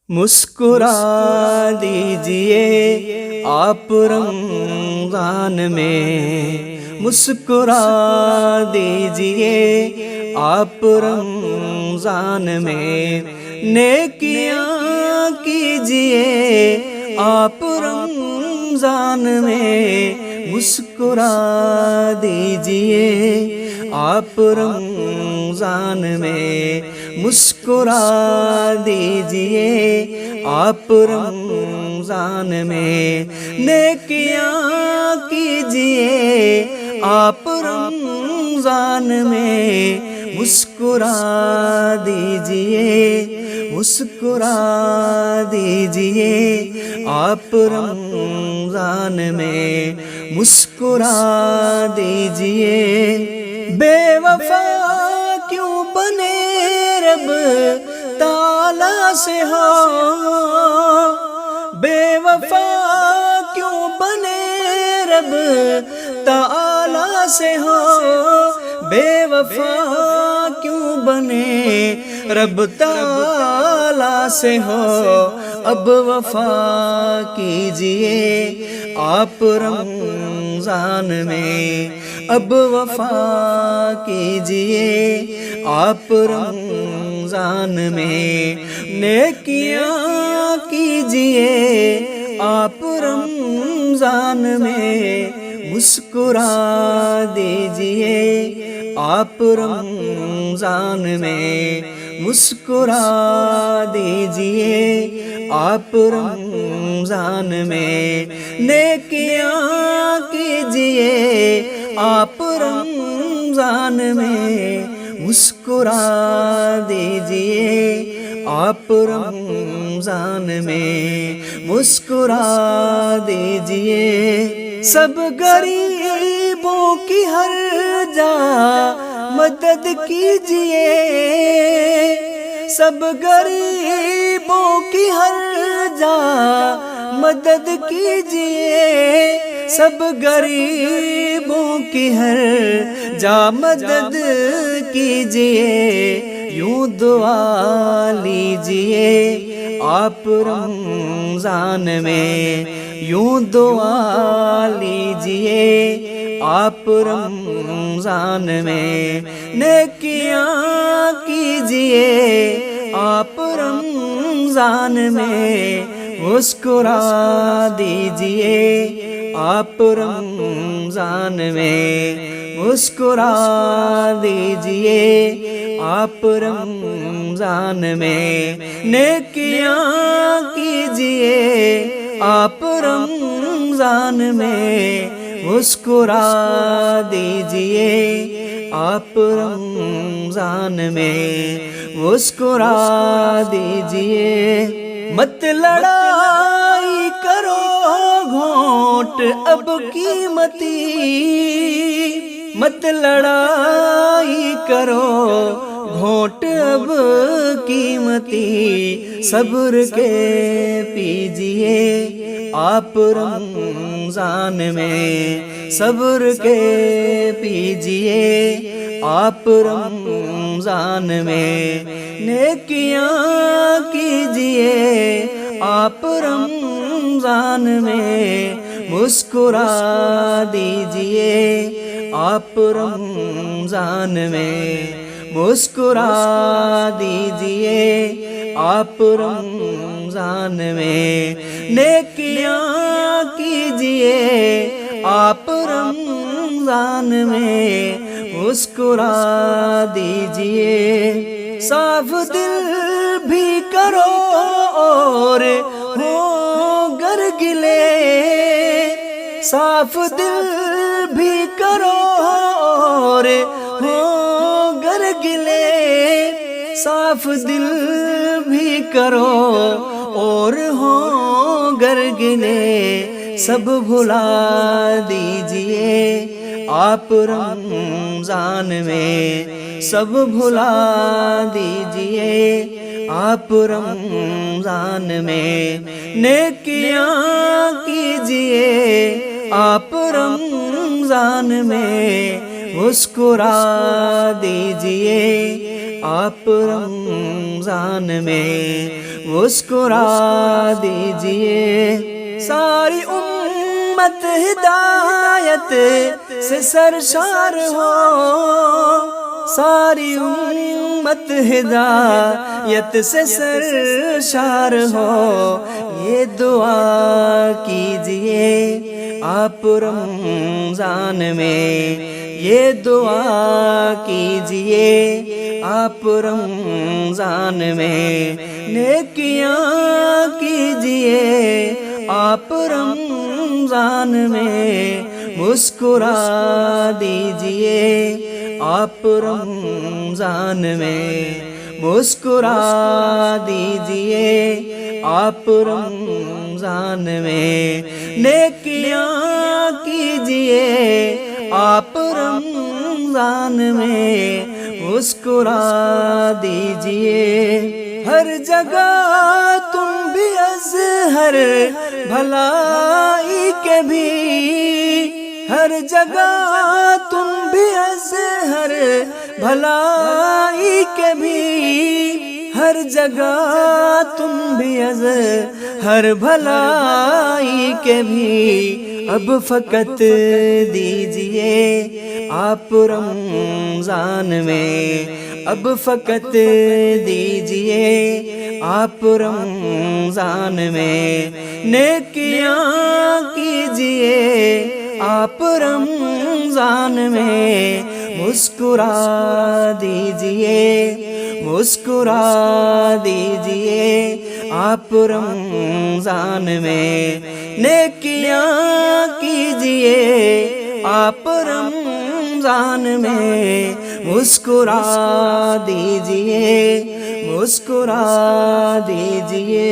مسکرا دیجئے آپ رمضان میں، مسکرا دیجئے آپ رمضان میں، نیکیاں کیجئے آپ رمضان میں، مسکرا دیجئے آپ رمضان میں، مسکرا دیجئے آپ رمضان میں، نیکیاں کیجئے آپ رمضان میں، مسکرا دیجئے، مسکرا دیجئے آپ رمضان میں، مسکرا دیجئے۔ بے وفا کیوں بنے رب تعالیٰ سے ہو، بے وفا کیوں بنے رب تعالیٰ سے ہو، بے وفا کیوں بنے رب تعالیٰ سے ہو، اب وفا کیجئے آپ رمضان میں، اب وفا کیجئے آپ رمضان میں، نیکیاں کیجئے آپ رمضان میں، مسکرا دیجئے آپ رمضان میں، مسکرا دیجئے آپ رمضان میں، نیکیاں کیجئے آپ رمضان میں، مسکرا دیجئے آپ رمضان میں، مسکرا دیجئے۔ سب غریبوں کی ہر جا مدد کیجئے، سب غریبوں کی ہر جا مدد کیجئے، سب غریبوں کی ہر جا مدد کیجئے، یوں دعا لیجئے آپ رمضان میں، یوں دعا لیجئے آپ رمضان میں، نیکیاں کیجئے آپ رمضان میں، مسکرا دیجئے آپ رمضان میں، مسکرا دیجئے آپ رمضان میں، نیکیاں کیجئے آپ رمضان میں، مسکرا دیجئے آپ رمضان میں، مسکرا دیجئے۔ مت لڑائی کرو گھونٹ اب قیمتی، مت لڑائی کرو گھونٹ اب قیمتی، صبر کے پیجئے آپ رمضان میں، صبر کے پیجئے آپ رمضان میں، نیکیاں کیجئے آپ رمضان میں، مسکرا دیجئے آپ رمضان میں، مسکرا دیجئے آپ رمضان میں، نیکیاں کیجئے آپ رمضان میں، مسکرا دیجئے۔ صاف دل بھی کرو اور ہو گر گلے، صاف دل بھی کرو اور ہو گر گلے، صاف دل بھی کرو اور ہو گر گلے، سب بھلا دیجئے آپ رمضان میں، سب بھلا دیجئے آپ رمضان میں، نیکیاں کیجئے آپ رمضان میں، مسکرا دیجئے آپ رمضان میں مسکرا دیجئے، ساری امت ہدایت سے سرشار ہو، ساری امت ہدایت سے سرشار ہو، یہ دعا کیجئے آپ رمضان میں، یہ دعا کیجئے آپ رمضان میں، نیکیاں کیجئے آپ رمضان میں، مسکرا دیجئے آپ رمضان میں، مسکرا دیجئے آپ رمضان میں، نیکیاں کیجئے آپ رمضان میں، مسکرا دیجئے، ہر جگہ تم بھی اظہر بھلائی کے بھی، ہر جگہ تم بھی اظہر بھلائی کے بھی، ہر جگہ تم بھی اظہر بھلائی کے بھی، اب فقط دیجئے آپ رمضان میں، اب فقط دیجئے آپ رمضان میں، نیکیاں کیجئے آپ رمضان میں، مسکرا دیجئے، مسکرا دیجئے آپ رمضان میں، نیکیاں کیجئے آپ رمضان میں، مسکرا دیجئے، مسکرا دیجئے۔